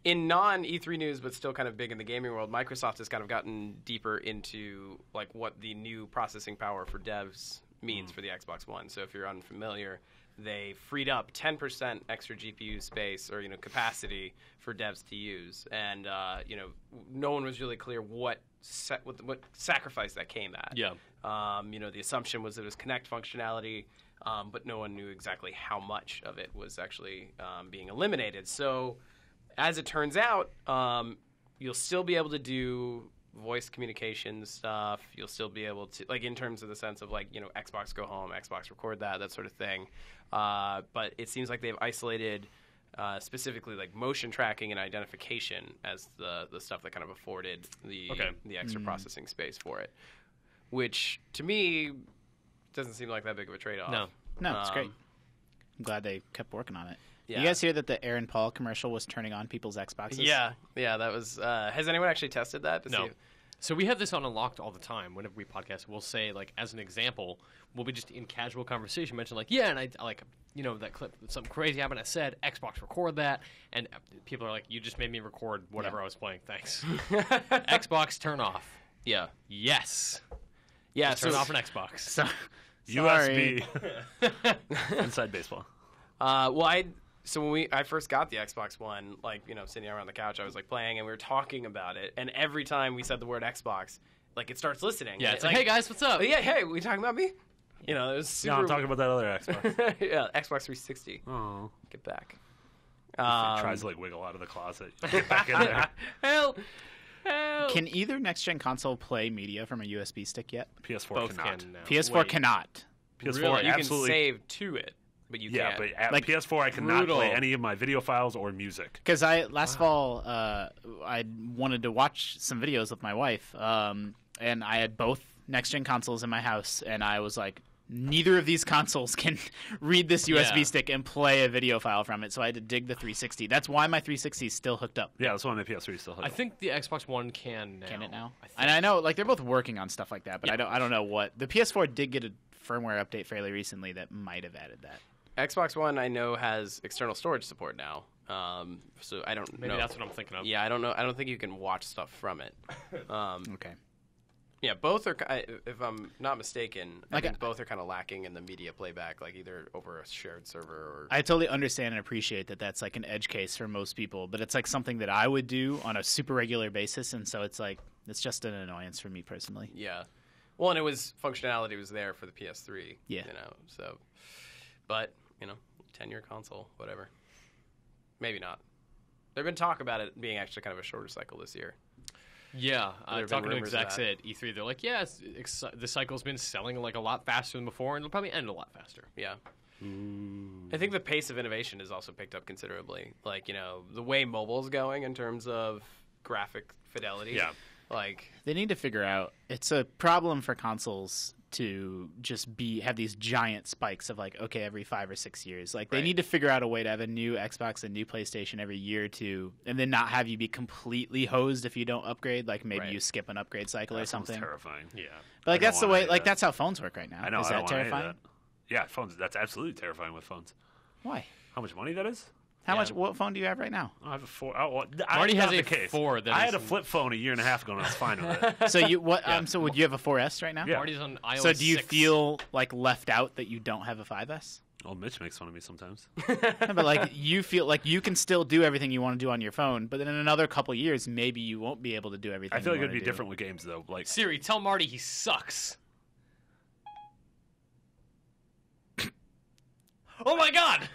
in non-E3 news, but still kind of big in the gaming world, Microsoft has kind of gotten deeper into like what the new processing power for devs means for the Xbox One. So if you're unfamiliar, they freed up 10% extra GPU space or capacity for devs to use, and no one was really clear what sacrifice that came at. Yeah. The assumption was that it was Kinect functionality, but no one knew exactly how much of it was actually being eliminated. So as it turns out, you'll still be able to do voice communication stuff. You'll still be able to, like, in terms of the sense of, like, Xbox Go Home, Xbox Record that sort of thing. But it seems like they've isolated specifically, like, motion tracking and identification as the stuff that kind of afforded the extra processing space for it, which, to me, doesn't seem like that big of a trade-off. No, it's great. I'm glad they kept working on it. Yeah. You guys hear that the Aaron Paul commercial was turning on people's Xboxes? Yeah, that was... has anyone actually tested that? To see? So we have this on Unlocked all the time. Whenever we podcast, we'll say, like, as an example, we'll be just in casual conversation, mention, like, yeah, and I like, that clip, something crazy happened, I said, Xbox record that, and people are like, you just made me record whatever I was playing, thanks. Xbox turn off. Yeah. Yes. Yeah, turn off an Xbox. So, USB. Inside baseball. So when I first got the Xbox One, like, sitting around the couch, I was, like, playing, and we were talking about it. And every time we said the word Xbox, like, it starts listening. Yeah, it's like, hey, guys, what's up? Yeah, hey, we talking about me? It was super... No, I'm talking about that other Xbox. Yeah, Xbox 360. Oh. Get back. Tries to, like, wiggle out of the closet. Get back in there. Help! Can either next-gen console play media from a USB stick yet? PS4 Both cannot. can now. PS4 cannot. PS4 Really? You absolutely... can save to it. But you can't. but at Like, PS4, I cannot brutal. play any of my video files or music. Because last fall, I wanted to watch some videos with my wife, and I had both next-gen consoles in my house, and I was like, neither of these consoles can read this USB stick and play a video file from it, so I had to dig the 360. That's why my 360 is still hooked up. Yeah, that's why my PS3 is still hooked up. I think the Xbox One can now. Can it now? And I know, like, they're both working on stuff like that, but I don't know what. The PS4 did get a firmware update fairly recently that might have added that. Xbox One, I know, has external storage support now. So I don't know. Maybe that's what I'm thinking of. Yeah, I don't know. I don't think you can watch stuff from it. Okay. Yeah, both are, if I'm not mistaken, I Like, think both are kind of lacking in the media playback, like either over a shared server or... I totally understand and appreciate that that's like an edge case for most people, but it's like something that I would do on a super regular basis, and so it's like, it's just an annoyance for me personally. Yeah. Well, and functionality was there for the PS3. Yeah. So... But, 10-year console, whatever. Maybe not. There's been talk about it being actually kind of a shorter cycle this year. Yeah, There have been talking to rumors of execs that. at E3, they're like, yeah, the cycle's been selling like a lot faster than before, and it'll probably end a lot faster. Yeah. I think the pace of innovation has also picked up considerably. Like, the way mobile's going in terms of graphic fidelity. Yeah. Like... They need to figure out, it's a problem for consoles to just have these giant spikes of like, okay, every 5 or 6 years. Like, they need to figure out a way to have a new Xbox and new PlayStation every year or two, and then not have you be completely hosed if you don't upgrade. Like, maybe you skip an upgrade cycle or something. That's terrifying. Yeah. But like, that's the way. Like, that's how phones work right now. I know. Is I that don't want any of terrifying? that. Yeah, phones. That's absolutely terrifying with phones. Why? How much money that is? How much? What phone do you have right now? I have a 4. Marty has a case. 4 that I is- had a flip phone a year and a half ago, and I was fine with it. So you what? So would you have a 4S right now? Yeah. Marty's on iOS So do you 6. feel like left out that you don't have a 5S? Well, Mitch makes fun of me sometimes. No, but like you feel like you can still do everything you want to do on your phone, but then in another couple years, maybe you won't be able to do everything. I feel like you it'd be wanna do. different with games, though. Like, Siri, tell Marty he sucks. Oh my god!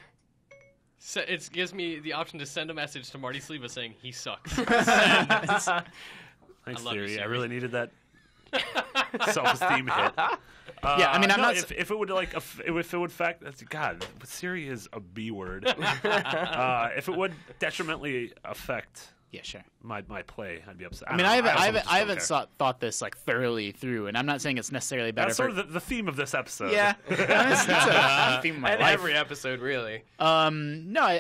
So it gives me the option to send a message to Marty Sleva saying he sucks. Send. thanks, love you, Siri. I Siri. really needed that self-esteem hit. Yeah, I mean, I'm not. If it would if it would God, Siri is a B word. If it would detrimentally affect Yeah, sure. my play, I'd be upset. I mean, don't know. I haven't thought this like thoroughly through, and I'm not saying it's necessarily better. That's sort of the theme of this episode. yeah, that's a theme of my And life. every episode, really. No,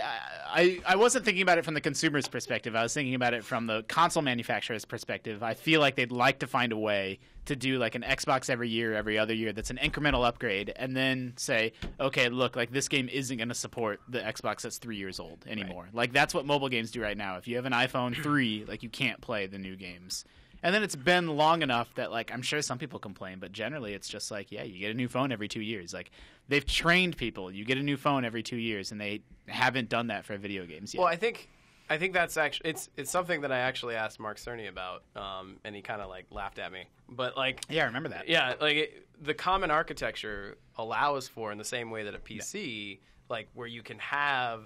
I wasn't thinking about it from the consumer's perspective. I was thinking about it from the console manufacturer's perspective. I feel like they'd like to find a way to do like an Xbox every year, every other year that's an incremental upgrade, and then say, okay, look, like this game isn't going to support the Xbox that's 3 years old anymore. Right. Like that's what mobile games do right now. If you have an iPhone 3, like you can't play the new games. And then it's been long enough that, like, I'm sure some people complain, but generally it's just like, yeah, you get a new phone every 2 years. Like, they've trained people. You get a new phone every 2 years, and they haven't done that for video games yet. Well, I think that's actually it's something that I actually asked Mark Cerny about, and he kind of like laughed at me. But like, yeah, I remember that. Yeah, like the common architecture allows for, in the same way that a PC, like where you can have,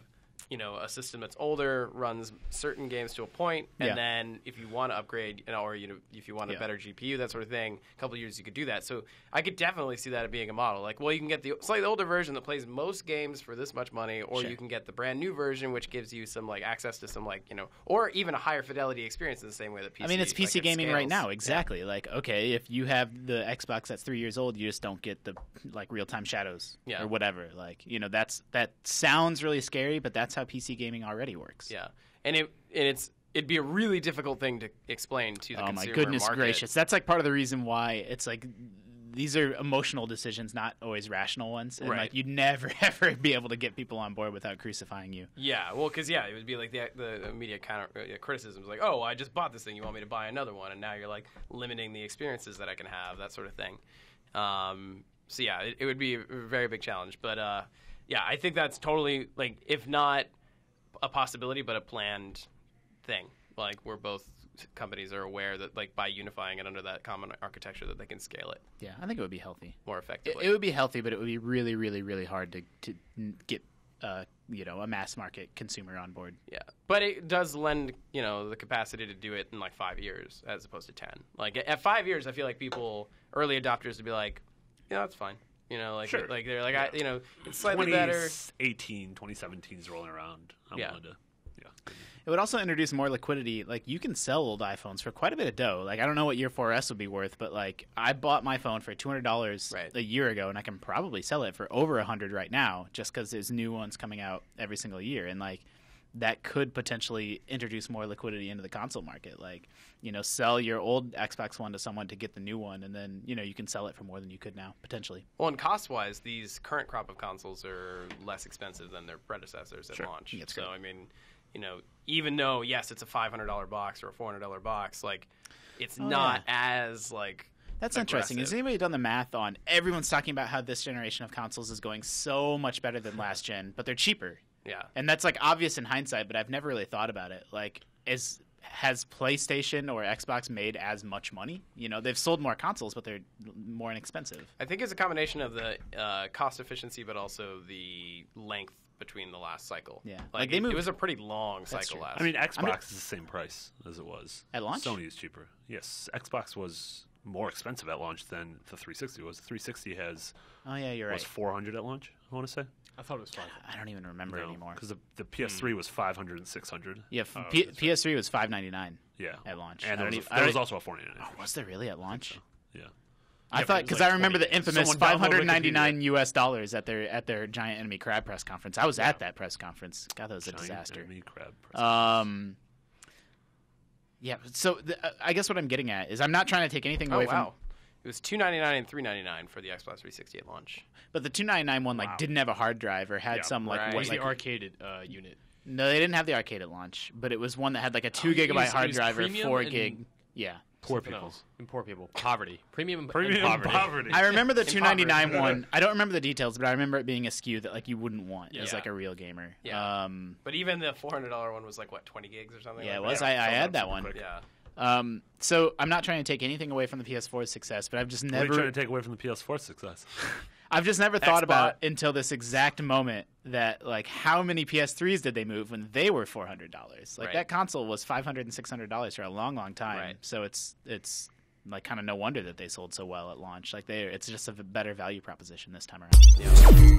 you know, a system that's older, runs certain games to a point, and then if you want to upgrade, you know, or if you want a better GPU, that sort of thing, a couple of years you could do that. So I could definitely see that being a model. Like, well, you can get the slightly older version that plays most games for this much money, or you can get the brand new version, which gives you some like access to some like, you know, or even a higher fidelity experience in the same way that PC. I mean, it's PC gaming scales. right now, exactly. Like, okay, if you have the Xbox that's 3 years old, you just don't get the like real-time shadows or whatever. Like, you know, that sounds really scary, but that's how PC gaming already works. Yeah, and it'd be a really difficult thing to explain to the consumer market. Oh my goodness market. gracious! That's like part of the reason why it's like these are emotional decisions, not always rational ones, and like you'd never ever be able to get people on board without crucifying you. Yeah, well, because it would be like the immediate criticism is like, oh, I just bought this thing, you want me to buy another one, and now you're like limiting the experiences that I can have, that sort of thing. So yeah, it would be a very big challenge, but yeah, I think that's totally like, if not a possibility, but a planned thing. Like, where both companies are aware that, like, by unifying it under that common architecture, that they can scale it. Yeah, I think it would be healthy. More effectively. It would be healthy, but it would be really, really, really hard to get, you know, a mass market consumer on board. Yeah, but it does lend, you know, the capacity to do it in like 5 years as opposed to 10. Like at 5 years, I feel like early adopters would be like, yeah, that's fine. You know, like, sure. like they're like, you know, it's slightly better. 2017 is rolling around. I'm willing to, It would also introduce more liquidity. Like, you can sell old iPhones for quite a bit of dough. Like, I don't know what your 4S would be worth, but like, I bought my phone for $200 a year ago, and I can probably sell it for over $100 right now, just because there's new ones coming out every single year, and like, that could potentially introduce more liquidity into the console market. Like, you know, sell your old Xbox One to someone to get the new one, and then, you know, you can sell it for more than you could now, potentially. Well, and cost-wise, these current crop of consoles are less expensive than their predecessors at launch. That's so, great. I mean, you know, even though, yes, it's a $500 box or a $400 box, like, it's not as, like, that's aggressive. Interesting. Has anybody done the math on, everyone's talking about how this generation of consoles is going so much better than last gen, but they're cheaper. Yeah. And that's, like, obvious in hindsight, but I've never really thought about it. Like, has PlayStation or Xbox made as much money? You know, they've sold more consoles, but they're more inexpensive. I think it's a combination of the cost efficiency, but also the length between the last cycle. Yeah. Like it was a pretty long cycle last. I mean, Xbox is the same price as it was. At launch? Sony is cheaper. Yes, Xbox was more expensive at launch than the 360 was. The 360 has... Oh, yeah, you're right. Was $400 at launch, I want to say. I thought it was $500. I don't even remember anymore. Because the PS3 was $500 and $600. Yeah, PS3 was $599 at launch. And there was also a $499. Oh, was there really at launch? Yeah. I thought, because I remember the infamous $599 US at their Giant Enemy Crab press conference. I was at that press conference. God, that was a disaster. Giant Enemy Crab press conference. Yeah, so I guess what I'm getting at is I'm not trying to take anything away from... It was $299 and $399 for the Xbox 360 at launch. But the $299 one didn't have a hard drive or had some like... What was the arcaded unit? No, they didn't have the arcade at launch, but it was one that had like a 2 gigabyte hard drive or 4 gig. Yeah. Poor people. And poor people. Poverty. Premium and poverty. I remember the $299 one. I don't remember the details, but I remember it being a SKU that like you wouldn't want as like a real gamer. Yeah. But even the $400 one was like, what, 20 gigs or something? Yeah, it was. I had that one. Yeah. So I'm not trying to take anything away from the PS4's success, but I've just never... What are you trying to take away from the PS4's success? I've just never thought about until this exact moment that, like, how many PS3s did they move when they were $400? Like, that console was $500 and $600 for a long, long time. Right. So it's like kind of no wonder that they sold so well at launch. Like, it's just a better value proposition this time around. Yeah.